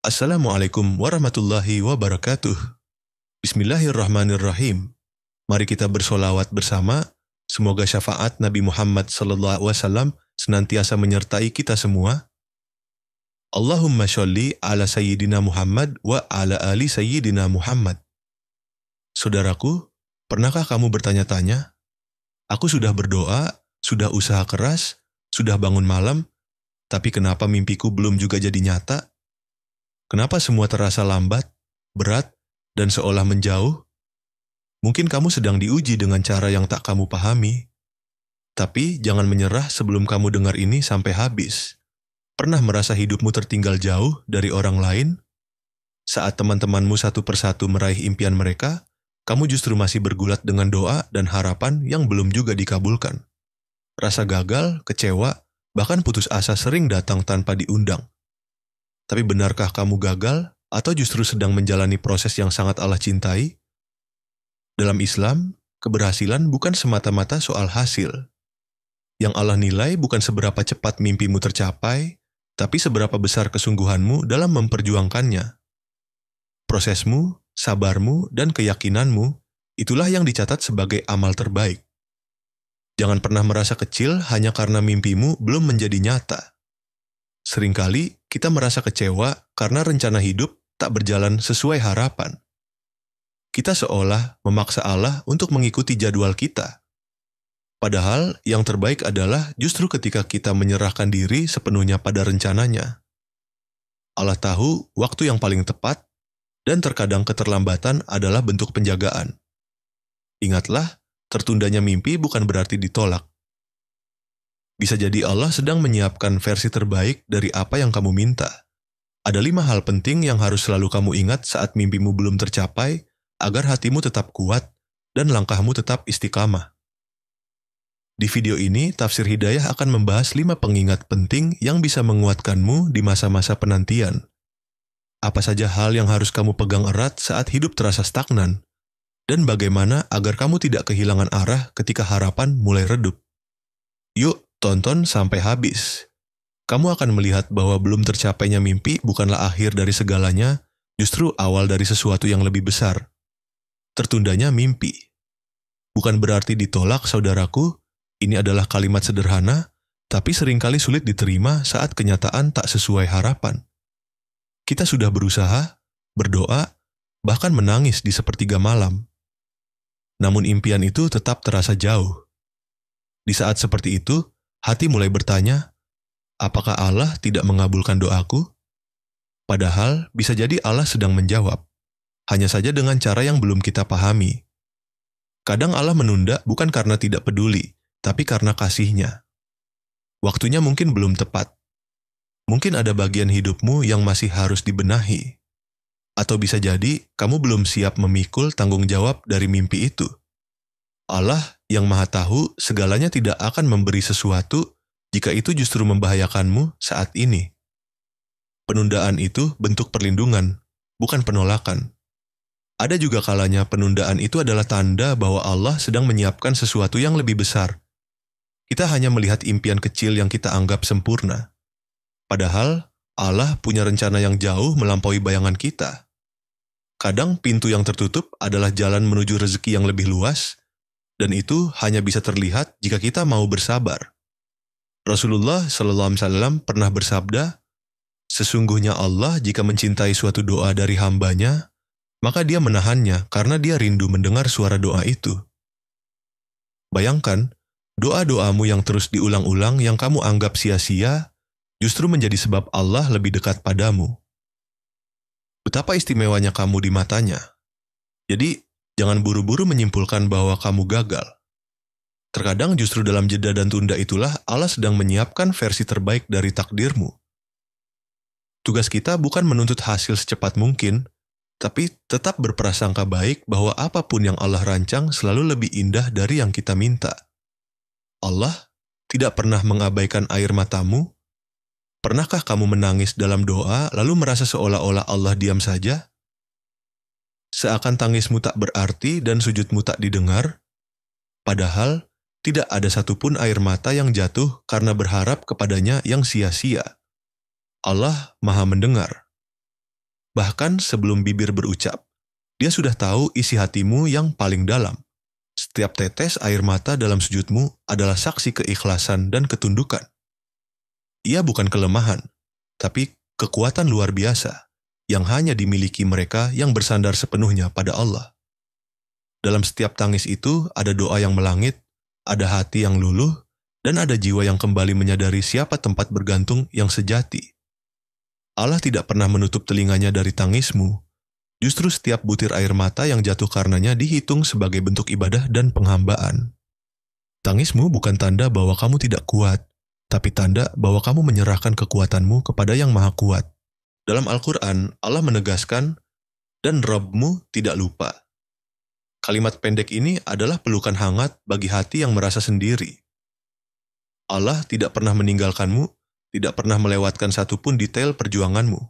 Assalamualaikum warahmatullahi wabarakatuh. Bismillahirrahmanirrahim. Mari kita bersolawat bersama. Semoga syafaat Nabi Muhammad SAW senantiasa menyertai kita semua. Allahumma sholli ala Sayyidina Muhammad wa ala ali Sayyidina Muhammad. Saudaraku, pernahkah kamu bertanya-tanya, aku sudah berdoa, sudah usaha keras, sudah bangun malam, tapi kenapa mimpiku belum juga jadi nyata? Kenapa semua terasa lambat, berat, dan seolah menjauh? Mungkin kamu sedang diuji dengan cara yang tak kamu pahami. Tapi jangan menyerah sebelum kamu dengar ini sampai habis. Pernah merasa hidupmu tertinggal jauh dari orang lain? Saat teman-temanmu satu persatu meraih impian mereka, kamu justru masih bergulat dengan doa dan harapan yang belum juga dikabulkan. Rasa gagal, kecewa, bahkan putus asa sering datang tanpa diundang. Tapi benarkah kamu gagal atau justru sedang menjalani proses yang sangat Allah cintai? Dalam Islam, keberhasilan bukan semata-mata soal hasil. Yang Allah nilai bukan seberapa cepat mimpimu tercapai, tapi seberapa besar kesungguhanmu dalam memperjuangkannya. Prosesmu, sabarmu, dan keyakinanmu, itulah yang dicatat sebagai amal terbaik. Jangan pernah merasa kecil hanya karena mimpimu belum menjadi nyata. Seringkali kita merasa kecewa karena rencana hidup tak berjalan sesuai harapan. Kita seolah memaksa Allah untuk mengikuti jadwal kita. Padahal yang terbaik adalah justru ketika kita menyerahkan diri sepenuhnya pada rencananya. Allah tahu waktu yang paling tepat, dan terkadang keterlambatan adalah bentuk penjagaan. Ingatlah, tertundanya mimpi bukan berarti ditolak. Bisa jadi Allah sedang menyiapkan versi terbaik dari apa yang kamu minta. Ada 5 hal penting yang harus selalu kamu ingat saat mimpimu belum tercapai, agar hatimu tetap kuat dan langkahmu tetap istiqamah. Di video ini, Tafsir Hidayah akan membahas 5 pengingat penting yang bisa menguatkanmu di masa-masa penantian. Apa saja hal yang harus kamu pegang erat saat hidup terasa stagnan, dan bagaimana agar kamu tidak kehilangan arah ketika harapan mulai redup. Yuk, tonton sampai habis. Kamu akan melihat bahwa belum tercapainya mimpi bukanlah akhir dari segalanya, justru awal dari sesuatu yang lebih besar. Tertundanya mimpi. Bukan berarti ditolak, saudaraku. Ini adalah kalimat sederhana, tapi seringkali sulit diterima saat kenyataan tak sesuai harapan. Kita sudah berusaha, berdoa, bahkan menangis di sepertiga malam. Namun impian itu tetap terasa jauh. Di saat seperti itu, hati mulai bertanya, apakah Allah tidak mengabulkan doaku? Padahal bisa jadi Allah sedang menjawab, hanya saja dengan cara yang belum kita pahami. Kadang Allah menunda bukan karena tidak peduli, tapi karena kasih-Nya. Waktunya mungkin belum tepat. Mungkin ada bagian hidupmu yang masih harus dibenahi. Atau bisa jadi kamu belum siap memikul tanggung jawab dari mimpi itu. Allah yang Maha Tahu segalanya tidak akan memberi sesuatu jika itu justru membahayakanmu saat ini. Penundaan itu bentuk perlindungan, bukan penolakan. Ada juga kalanya penundaan itu adalah tanda bahwa Allah sedang menyiapkan sesuatu yang lebih besar. Kita hanya melihat impian kecil yang kita anggap sempurna. Padahal Allah punya rencana yang jauh melampaui bayangan kita. Kadang pintu yang tertutup adalah jalan menuju rezeki yang lebih luas, dan itu hanya bisa terlihat jika kita mau bersabar. Rasulullah SAW pernah bersabda, sesungguhnya Allah jika mencintai suatu doa dari hambanya, maka Dia menahannya karena Dia rindu mendengar suara doa itu. Bayangkan, doa-doamu yang terus diulang-ulang yang kamu anggap sia-sia, justru menjadi sebab Allah lebih dekat padamu. Betapa istimewanya kamu di matanya. Jadi, jangan buru-buru menyimpulkan bahwa kamu gagal. Terkadang justru dalam jeda dan tunda itulah Allah sedang menyiapkan versi terbaik dari takdirmu. Tugas kita bukan menuntut hasil secepat mungkin, tapi tetap berprasangka baik bahwa apapun yang Allah rancang selalu lebih indah dari yang kita minta. Allah tidak pernah mengabaikan air matamu. Pernahkah kamu menangis dalam doa lalu merasa seolah-olah Allah diam saja? Seakan tangismu tak berarti dan sujudmu tak didengar? Padahal tidak ada satupun air mata yang jatuh karena berharap kepadanya yang sia-sia. Allah Maha mendengar. Bahkan sebelum bibir berucap, dia sudah tahu isi hatimu yang paling dalam. Setiap tetes air mata dalam sujudmu adalah saksi keikhlasan dan ketundukan. Ia bukan kelemahan, tapi kekuatan luar biasa yang hanya dimiliki mereka yang bersandar sepenuhnya pada Allah. Dalam setiap tangis itu ada doa yang melangit, ada hati yang luluh, dan ada jiwa yang kembali menyadari siapa tempat bergantung yang sejati. Allah tidak pernah menutup telinganya dari tangismu. Justru setiap butir air mata yang jatuh karenanya dihitung sebagai bentuk ibadah dan penghambaan. Tangismu bukan tanda bahwa kamu tidak kuat, tapi tanda bahwa kamu menyerahkan kekuatanmu kepada Yang Maha Kuat. Dalam Al-Quran, Allah menegaskan, dan Rabb-mu tidak lupa. Kalimat pendek ini adalah pelukan hangat bagi hati yang merasa sendiri. Allah tidak pernah meninggalkanmu, tidak pernah melewatkan satupun detail perjuanganmu.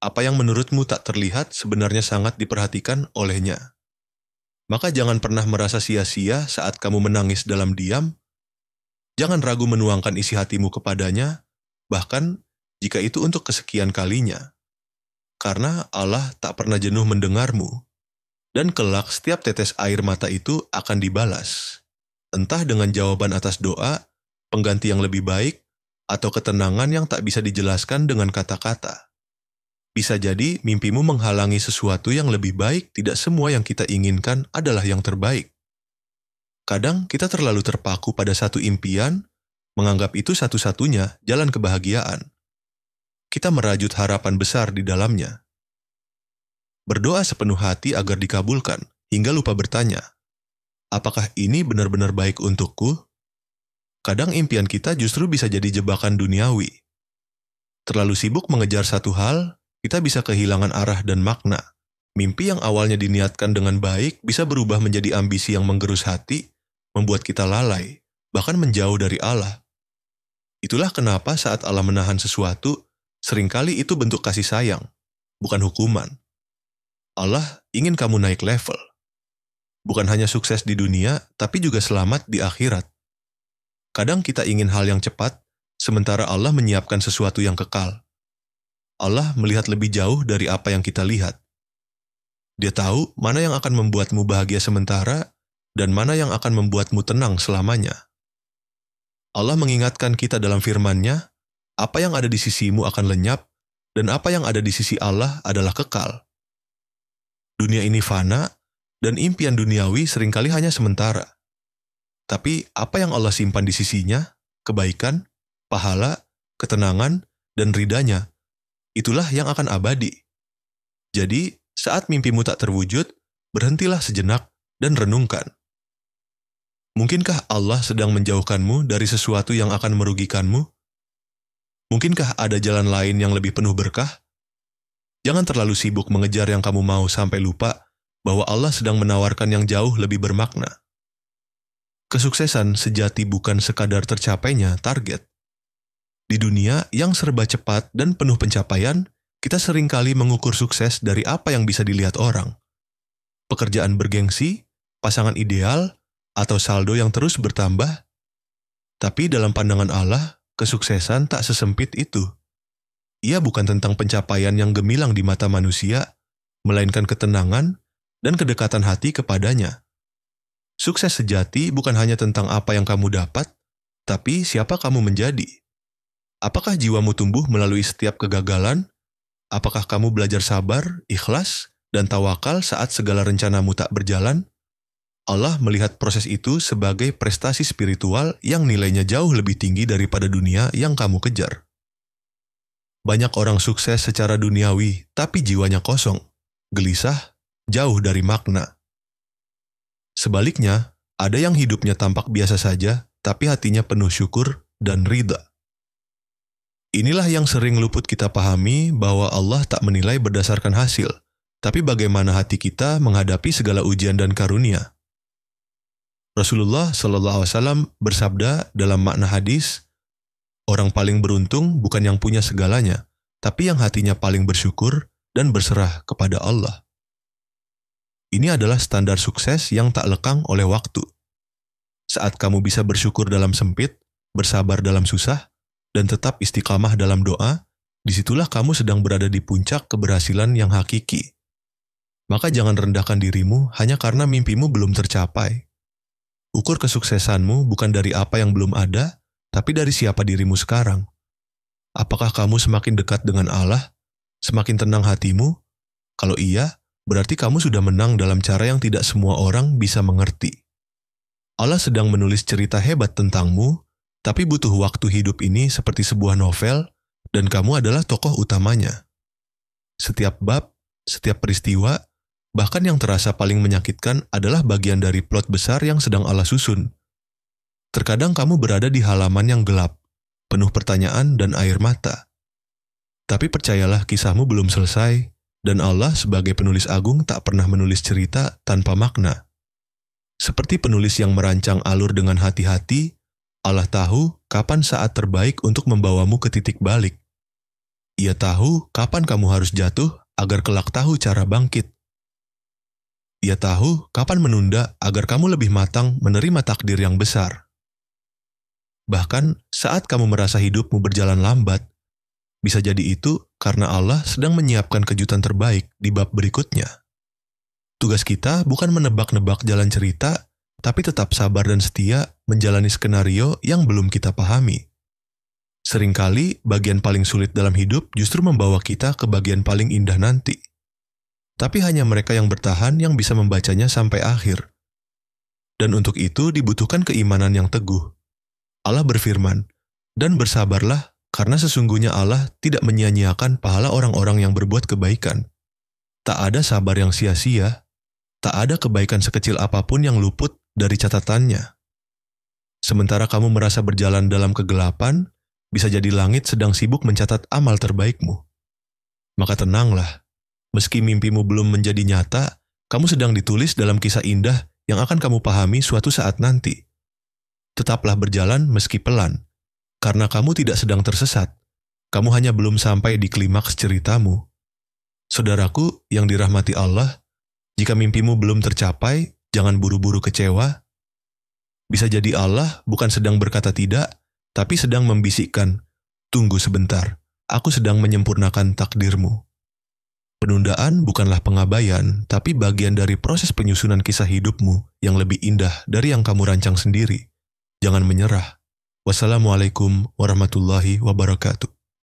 Apa yang menurutmu tak terlihat sebenarnya sangat diperhatikan olehnya. Maka jangan pernah merasa sia-sia saat kamu menangis dalam diam. Jangan ragu menuangkan isi hatimu kepadanya, bahkan jika itu untuk kesekian kalinya. Karena Allah tak pernah jenuh mendengarmu. Dan kelak setiap tetes air mata itu akan dibalas. Entah dengan jawaban atas doa, pengganti yang lebih baik, atau ketenangan yang tak bisa dijelaskan dengan kata-kata. Bisa jadi mimpimu menghalangi sesuatu yang lebih baik, tidak semua yang kita inginkan adalah yang terbaik. Kadang kita terlalu terpaku pada satu impian, menganggap itu satu-satunya jalan kebahagiaan. Kita merajut harapan besar di dalamnya. Berdoa sepenuh hati agar dikabulkan, hingga lupa bertanya, apakah ini benar-benar baik untukku? Kadang impian kita justru bisa jadi jebakan duniawi. Terlalu sibuk mengejar satu hal, kita bisa kehilangan arah dan makna. Mimpi yang awalnya diniatkan dengan baik bisa berubah menjadi ambisi yang menggerus hati, membuat kita lalai, bahkan menjauh dari Allah. Itulah kenapa saat Allah menahan sesuatu, seringkali itu bentuk kasih sayang, bukan hukuman. Allah ingin kamu naik level. Bukan hanya sukses di dunia, tapi juga selamat di akhirat. Kadang kita ingin hal yang cepat, sementara Allah menyiapkan sesuatu yang kekal. Allah melihat lebih jauh dari apa yang kita lihat. Dia tahu mana yang akan membuatmu bahagia sementara, dan mana yang akan membuatmu tenang selamanya. Allah mengingatkan kita dalam firman-Nya, apa yang ada di sisimu akan lenyap, dan apa yang ada di sisi Allah adalah kekal. Dunia ini fana, dan impian duniawi seringkali hanya sementara. Tapi apa yang Allah simpan di sisinya, kebaikan, pahala, ketenangan, dan ridanya, itulah yang akan abadi. Jadi, saat mimpimu tak terwujud, berhentilah sejenak dan renungkan. Mungkinkah Allah sedang menjauhkanmu dari sesuatu yang akan merugikanmu? Mungkinkah ada jalan lain yang lebih penuh berkah? Jangan terlalu sibuk mengejar yang kamu mau sampai lupa bahwa Allah sedang menawarkan yang jauh lebih bermakna. Kesuksesan sejati bukan sekadar tercapainya target. Di dunia yang serba cepat dan penuh pencapaian, kita seringkali mengukur sukses dari apa yang bisa dilihat orang. Pekerjaan bergengsi, pasangan ideal, atau saldo yang terus bertambah. Tapi dalam pandangan Allah, kesuksesan tak sesempit itu. Ia bukan tentang pencapaian yang gemilang di mata manusia, melainkan ketenangan dan kedekatan hati kepadanya. Sukses sejati bukan hanya tentang apa yang kamu dapat, tapi siapa kamu menjadi. Apakah jiwamu tumbuh melalui setiap kegagalan? Apakah kamu belajar sabar, ikhlas, dan tawakal saat segala rencanamu tak berjalan? Allah melihat proses itu sebagai prestasi spiritual yang nilainya jauh lebih tinggi daripada dunia yang kamu kejar. Banyak orang sukses secara duniawi, tapi jiwanya kosong, gelisah, jauh dari makna. Sebaliknya, ada yang hidupnya tampak biasa saja, tapi hatinya penuh syukur dan ridha. Inilah yang sering luput kita pahami bahwa Allah tak menilai berdasarkan hasil, tapi bagaimana hati kita menghadapi segala ujian dan karunia. Rasulullah SAW bersabda dalam makna hadis, orang paling beruntung bukan yang punya segalanya, tapi yang hatinya paling bersyukur dan berserah kepada Allah. Ini adalah standar sukses yang tak lekang oleh waktu. Saat kamu bisa bersyukur dalam sempit, bersabar dalam susah, dan tetap istiqamah dalam doa, disitulah kamu sedang berada di puncak keberhasilan yang hakiki. Maka jangan rendahkan dirimu hanya karena mimpimu belum tercapai. Ukur kesuksesanmu bukan dari apa yang belum ada, tapi dari siapa dirimu sekarang. Apakah kamu semakin dekat dengan Allah? Semakin tenang hatimu? Kalau iya, berarti kamu sudah menang dalam cara yang tidak semua orang bisa mengerti. Allah sedang menulis cerita hebat tentangmu, tapi butuh waktu hidup ini seperti sebuah novel, dan kamu adalah tokoh utamanya. Setiap bab, setiap peristiwa, bahkan yang terasa paling menyakitkan adalah bagian dari plot besar yang sedang Allah susun. Terkadang kamu berada di halaman yang gelap, penuh pertanyaan dan air mata. Tapi percayalah, kisahmu belum selesai, dan Allah sebagai penulis agung tak pernah menulis cerita tanpa makna. Seperti penulis yang merancang alur dengan hati-hati, Allah tahu kapan saat terbaik untuk membawamu ke titik balik. Ia tahu kapan kamu harus jatuh agar kelak tahu cara bangkit. Ia tahu kapan menunda agar kamu lebih matang menerima takdir yang besar. Bahkan saat kamu merasa hidupmu berjalan lambat, bisa jadi itu karena Allah sedang menyiapkan kejutan terbaik di bab berikutnya. Tugas kita bukan menebak-nebak jalan cerita, tapi tetap sabar dan setia menjalani skenario yang belum kita pahami. Seringkali bagian paling sulit dalam hidup justru membawa kita ke bagian paling indah nanti. Tapi hanya mereka yang bertahan yang bisa membacanya sampai akhir. Dan untuk itu dibutuhkan keimanan yang teguh. Allah berfirman, "Dan bersabarlah, karena sesungguhnya Allah tidak menyia-nyiakan pahala orang-orang yang berbuat kebaikan." Tak ada sabar yang sia-sia, tak ada kebaikan sekecil apapun yang luput dari catatannya. Sementara kamu merasa berjalan dalam kegelapan, bisa jadi langit sedang sibuk mencatat amal terbaikmu. Maka tenanglah. Meski mimpimu belum menjadi nyata, kamu sedang ditulis dalam kisah indah yang akan kamu pahami suatu saat nanti. Tetaplah berjalan meski pelan, karena kamu tidak sedang tersesat. Kamu hanya belum sampai di klimaks ceritamu. Saudaraku yang dirahmati Allah, jika mimpimu belum tercapai, jangan buru-buru kecewa. Bisa jadi Allah bukan sedang berkata tidak, tapi sedang membisikkan, "Tunggu sebentar, aku sedang menyempurnakan takdirmu." Penundaan bukanlah pengabaian, tapi bagian dari proses penyusunan kisah hidupmu yang lebih indah dari yang kamu rancang sendiri. Jangan menyerah. Wassalamualaikum warahmatullahi wabarakatuh.